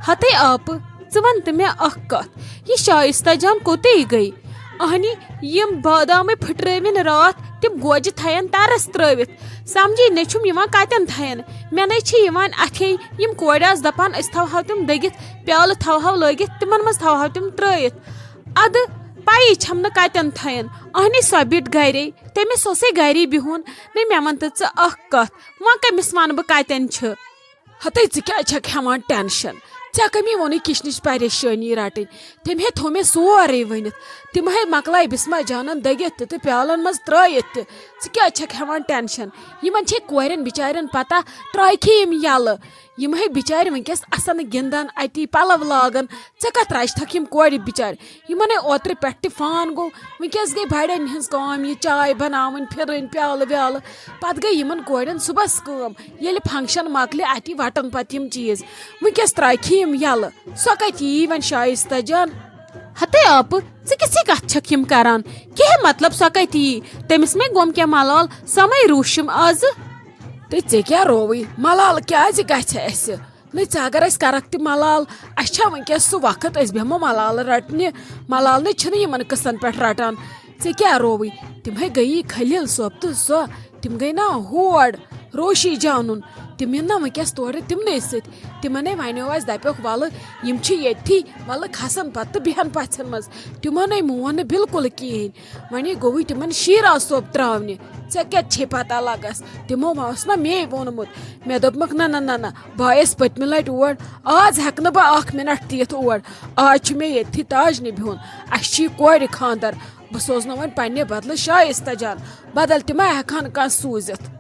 हते आप च वन तो मे अख कत ये शाइस्ता जान कोते गई अहनी यम बादाम फुट्रविन रात तिम गोज थयन तरस त्रवित समझी नछुम यवान कतन थयन मे नवान अथे यम कोड़ास दपान अस थवहाव तिम दगित प्याल थवहाव लगित तिमन मज थवहाव तिम त्रवित अद पाई छम न कतन थयन अहनी सो बिट गरे तमिस ओसे गरी बिहुन ने मे वन तो अख कत वन कमिस वन बह कतन हते क्या छक हेवान टेंशन चे कमी वोन किचनच परेशानी रटन तम हे थो मे सोरे वन तम हे मकल बिस्मा जानन दगित तो प्यालन मज त्रत क्या छक हेवान टेंशन यमन कोरन बिचारन पता त्रखे यम यल यम हे बिचार वनकस असन गिंदन अति पलव लागन ऐ कत राजथक यम कोर बिचार यमन ओत्र पे फान गो वनकस गई बड़न हज काम यह चाय बनावन फिरन प्याल व्याल पत गई यमन कोरन सुबस कम ये फंक्शन मकल अति वटन पत यम चीज वनकस त्रखे यम यल सो कत यी वन शाइस्ता जान हते आप किसी कत छक यम करान कह मतलब सो कत यी तमिस मे गोम क्या मलाल समय रूशम आज तो ऐ क्या रोवी मलाल क्या गस न अगर अस करक त मलाल अच्छा वनकस सह वक्त अस बेहमो मलाल रटने मलाल न कसन पे रटान ऐ क्या रोवी तिम गई खलील सोब तो सो तिम गई ना होड़ रोशी जानन तिम ना वनकस तोड़ तिमन तिमन वनो दपक वल यम ये वल खसन पे बेहन पथन मज तिमन मोन बिल्कुल कहें वन गो तिमन शीरा सोब त्रावने ऐ क्या पता लगस तिमो ना मे वोनमुत मे दोपमक ना ना ना बस पतम लट और आज हेक न बह मिनट तीत और आज मे ये ताजन बिहुन अस कोर खानदर बह सोजन वन पन्ने बदल शाइस्ता जान बदल तम हेकान कह सूजित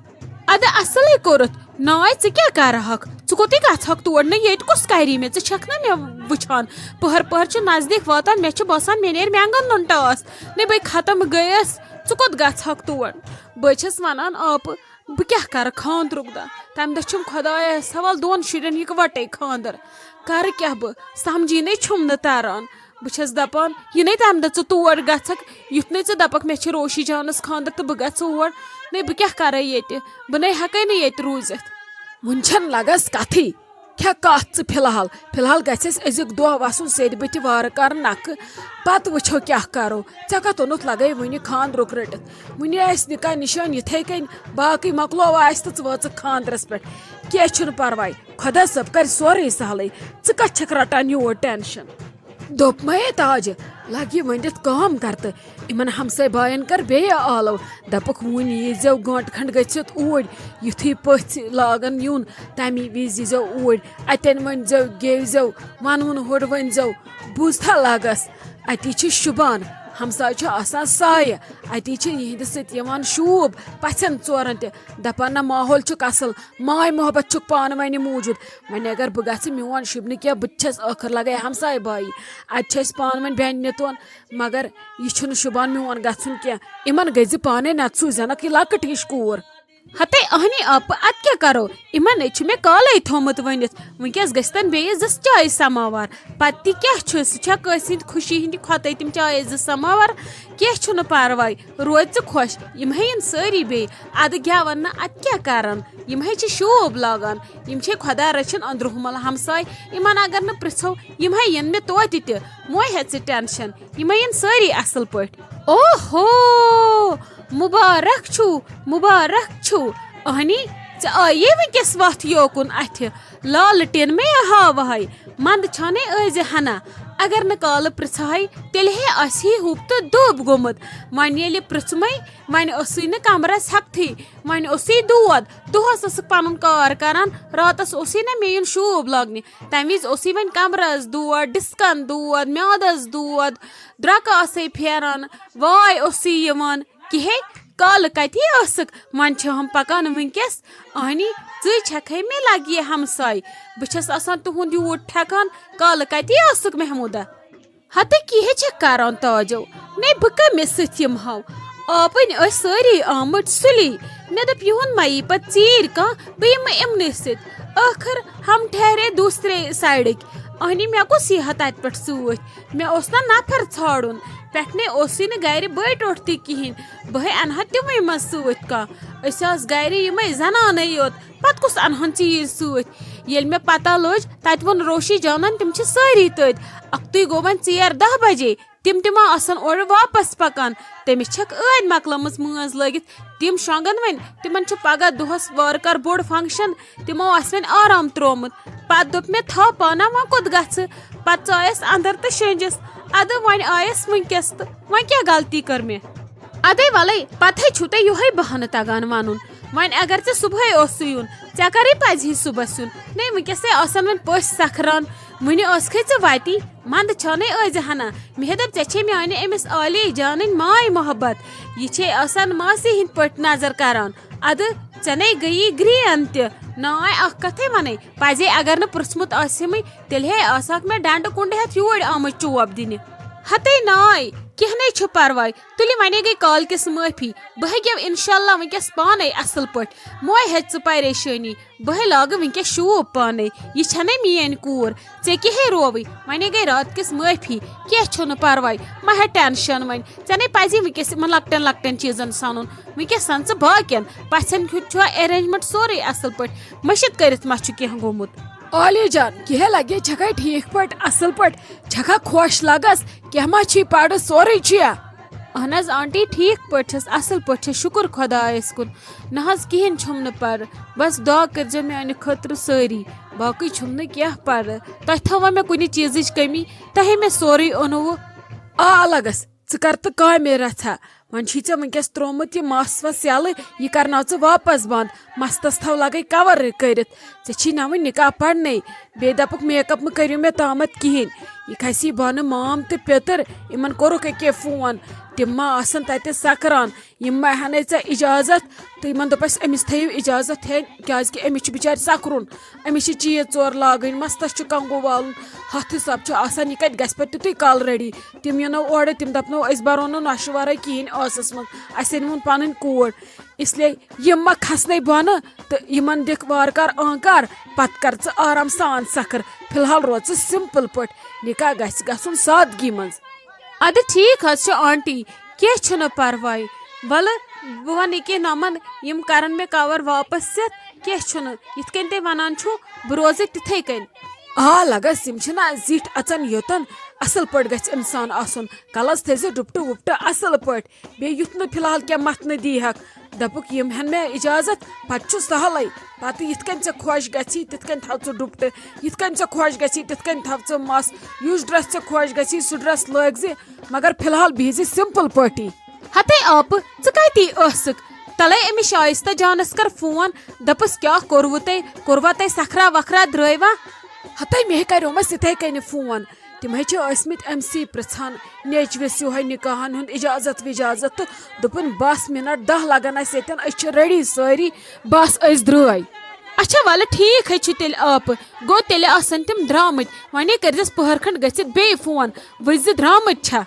अद असल कोरत नाय ऐ क्या करहक ऐ कोत गहक तोड़ न ये कुस करी मे छक ना मे वुचान पहर पहर नजदीक वातान मे बसान मे नेर मैंगन नुन टास ने बह खत्म गयस ऐ कोत गहक तोड़ बस वनान आप बह क्या कर खानदरुक दह तम दम खुदाया सवाल दोन शुरन इकवटे खानदर कर क्या बह समझी न छुम न तारान बस दपान यह न तम दह तोड़ गहक युथ न दपक मे रोशी जानस खानदर तो बह गो और न बह क्या कर ये बह न हेक ये रूजित वन लगस कथी क्या कत फिलहाल फिलहाल गस अजुक दह वसन सेद बुथ वार कर नक पत वो क्या करो ऐ कत ओनुत लगे वन खानदरुक रटित वन निकाह निशान इथे कन बाकी मकलो तो वच खानदरस पे कह परवाय खुदा सब कर सोरे सहल ऐ कत छक रटान योर टेंशन दोप मे ताज लग वनित काम करते इन हमसाय बायन कर बे आलो दपक वन यीजो गंट खंड गच्छित ओर युथी पथ लागन यून तमी विज यीजो ओर अतन वनजो गेवजो वनवन होड़ वनजो बुझता लागस अति शुबान हमसाय आसान साय अति यहद सत शूब पथन चोरन त दपान ना माहौल असल माय मोहब्बत पान वन मूजूद वन अगर बह ग मोन शुब क्या बस आखिर लगे हमसाय बाई अत पान वन बेन तोन मगर यह शुबान मोन गन क्या इन गज पाने नत सूजनक यह लकट हिश कोर हते अहनी आप अत क्या करो इन मे काले थोमुत वनित वनकस गस्तन बे जस चाय समावार पति क्या सह खुशी हंद खोत तम चाय ज समावार क्या परवाय रोज खुश यम इन सारी बे अद क्या वन अत क्या करन यम शोब लागान यम खुदा रचन अंदरुमल हमसाय इन अगर न पृछो यम इन मे तोत त मोय हे टेंशन यम इन सारी असल पट ओहो मुबारक छु अहनी ये वनकस वथ योकुन अथ लालटेन मे हावहाय मंद छाने ऐज हना अगर न काल पृछाई तेल हे असी हुप तो दोब गोमुत वन ये पृछमे वन न कमरस हकथी वन दूध दोहस पन कार करान रातस न मेन शूब लागने तम विज वन कमरस दूध डिस्कन दूध म्यादस दूध द्रक आसे फेरान वाय यवान कहे काल कत वन हम पकान वनकस अहनी छक मे लगे हमसाय बस तुंद यूट ठेकान काल कत महमूदा हते कह करान ताजो ने बह कमिस सम हाव आपन सारी आमट सुली मे दप युन मई पत चीर कह बह इमन सत आखिर हम ठहरे दूसरे साइडक अहनी मे कुस यह तत पे सूत मे ना नफर छाड़न पे न गर बड़ टोट तहन बह अनहा तम मज सूत कह गर यम जनान योत पत कुस अनहन चीज सूत येल मे पता लज तत वोन रोशी जानन तिम छ सारी तत अक्तुय गो वन 10:30 बजे तिम तिमा आसन और वापस पकान तमिस छक ऐद मकलमस मज लगित तिम शंगन वन तिमन छ पगह दोहस वारकार बोड़ फंक्शन तिमो आस वन आराम त्रोमुत पत दोप मे था पाना वन कोत गछ पत चायस अंदर तो शेंजस अद वन आयस वंकस तो वन क्या गलती कर मे अदे वाले पथे छुते युहे बहान तगान वानुन वन अगर चे सुबह ओस यून चे करे पजि सुबह सुन नहीं वंकस आसन वन पश सखरान मुनि ओस खे वाती मंद छने आज हना मे दप चे माने अमिस आली जान माय मोहब्बत ये आसान मासी हिंद पट नजर करान अद चने गई ग्रीन त नाय अख कथे वने पजे अगर न पुरस्मुत आसमे तेल हे आसाक में डांड कुंड हेत योड़ आम चोब दिन हते नाय कहने छ परवाय तुलि वने गई कॉल किस माफी बह गेव इंशाल्लाह वंकस पाने असल पट मोय हेत परेशानी बह लाग वंकस शूब पाने ये छने मियन कूर चे के रोवि वने गई रात किस माफी के छ परवाय मह टेंशन वन चने पजी वंकस मन लक्टन लक्टन चीजन सानुन वंकस सन च बाकियन पछन छ अरेंजमेंट सोरे असल पट मशिद करत मा छ के गोमुत आली जान कह लगे छका ठीक पट असल पट छका खुश लगस कह मा छी पड़ सोरे छिया अहन आंटी ठीक पस असल पट शुक्र खुदायस कुन नहज कहें छुम न पर बस दुआ कर मेने खतर सारी बाकी छुम न क्या पर तह थवा मे कुछ चीज कमी तहे मे सोरे ओनव आ लगस कर तो कामे रथा वन छी वंकस त्रोमुत यह मस वस यल यह करना वापस बंद मस्तस थव लगे कवर कर ना वन निकाह पढ़ने बे दपुक मेकअप मे करियो मे तामत कहें यह खसी बन माम तो पेतर इन कोरुक अके फोन तिम मा आसन तत सकरान यम मा हने ऐ इजाजत तो इन दोपस अमिस थयु इजाजत है क्या अमिस बिचार सकरुन अमिस चीज चोर लागन मस्तस कंगो वाल हथ सब आसान यह कत गस पे तुत कल रेडी तिम यो ओर तिम दपनो अस बरो नशे वर कहें आसस मज अस अन पन कोर इसलिए यम मा खसने बन तो इन दिख वारकार आंकार पत कर आराम सान सखर फिलहाल रोज सिंपल पट निकाह गस गसुन सादगी मज अद ठीक आंटी क्या परवाय वल बह वन के नमन यम करन मे कवर वापस क्या यथ कन ते वनान छु बह रोज तिथे कन आ लगस यम जिठ अचन योतन असल पट गछ इंसान आसन कलस थे डुपट वुपट असल पट बे युथ न फिलहाल क्या मत न दी हक दपुक यम हन मे इजाजत पत सहल पत यथ कन ऐ खुश गि तिथ कन थव डुपट यथ कन ऐ खुश गि तिथ कन थव मस युस ड्रेस ऐ खुश गि सह ड्रेस लग मगर फिलहाल बिह सिंपल पटी हते आप कती तले अमिस शाइस्ता जानस कर फोन दपस क्या कोरवा ते सखरा वखरा द्रवा हते मे करोमस इथे कन फोन तिम मत अमसी पृछान नेच वेस यो निकाहन हुंद इजाजत विजाजत तो दोपन 10 मिनट 10 लगन ये रेडी सारी बस द्राय अच्छा वाल ठीक है तेल आप गो तेल आसन तिम द्रामत वने करजस पहर खंड गसित बे फोन वज द्रामत छा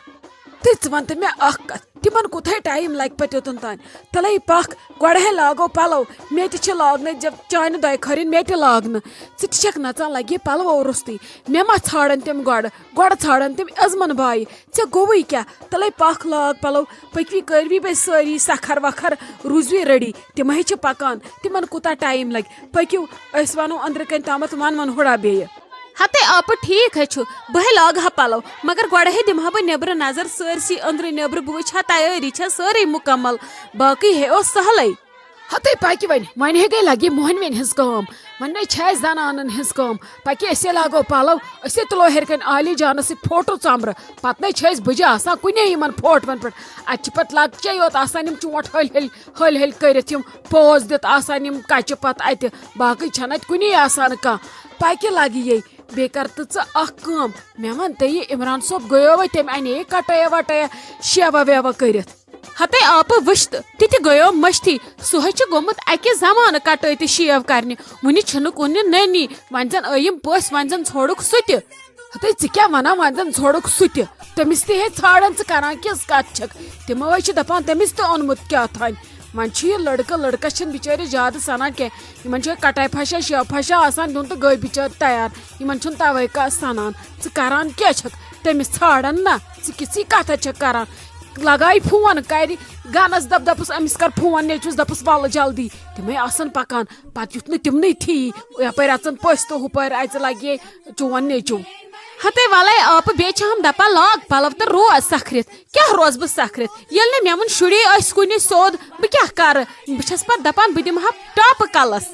तो वन तो मे कत तिमन कुथे टाइम लग पे योतन तान तले पख गोड़े लागो पलो मे लागन जब चान दय खरिन मे लागन षक नचान लगे पलवो रुस्ती मे मा छाड़न तिम गोड़ छाड़न तिम अजमन भाई ऐ गोवई क्या तले पख लाग पलो पकवी करवी बे सारी सखर वखर रूजवी रेडी तिम पकान तिमन कुता टाइम लग पकू अस वनो अंदर कन तामत वन वन हुड़ा बे हते आप ठीक है बह लाग हा पलो मगर गोड़े दिमा बह नबर नजर सरसी अंदर नबर बह वुछा तैयारी सारे मुकम्मल बाकी है सहल हते पकि वन हे लगे मोहनवन हज कम वन जनान हज कम पकि असे लागो पलो असे तुलो हेरकन आली जान सो फोटो चमर पत बजे आसान कुने इन फोटवन पे अत लक्चे योत आसान चोट हल हल हल कर पोज दित आसान कच पत अत बाकी छन कुने आसान कह पकि लगे ये बे कर कम मे वन ते इमरान सोब गयो वे तम अने कटया वटया शेवा वेवा कर हते आप वुश्त ति गयो मश्ती सह गोमुत अके जमान कटे तो शेव करने वुनि कुन ननी वन जन अयम पस वन जन छोड़ुक सुत हते क्या वना वन जन छोड़ुक सुत तमिस ते छाड़न कर किस कत तमो दपान तमिस तो ओनमुत क्या थान वन लड़का बिचारे ज्यादा सनान क्या कटाई फशा शेव फशा आसान दुन तो गई बिचार तैयार इन तवे सनान करान क्या तमिस छाड़न ना किसी कथा करान लगाई फोन कर गनस दपस अमिस कर फोन नेचुस दपस वाल जल्दी तमें आसन पकान पत युथ तिमन थी यप अचन पस तो हुपर अच लगे चोन नेचु हते वाले आप बे हम दपा लाग पलव तो रोज सखरित क्या रोज बह सखरित ये मे मुन शुरी कुन सोद बह क्या कर बस पे दपान बह दिमहा टॉप कलस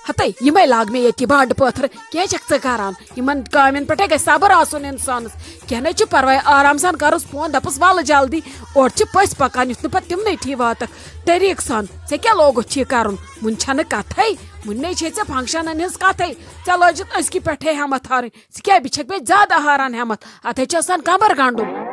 हते ये लाग मे ये बांड पत्थर क्या करान इन कामन पे गई सबर आसन इंसानस क्या ना परवाय आराम सान करस फोन दपस वाल जल्दी और पस पकान युथ पे तिमन थी वात तरीक सान ऐ क्या लोगुत यह कर मुन छन कथे मुन्ने छे फंक्शन हज कथे ऐ लोजित पे हेमत हार क्या बह बे ज्यादा हारान हेमत अत कमर गंडुन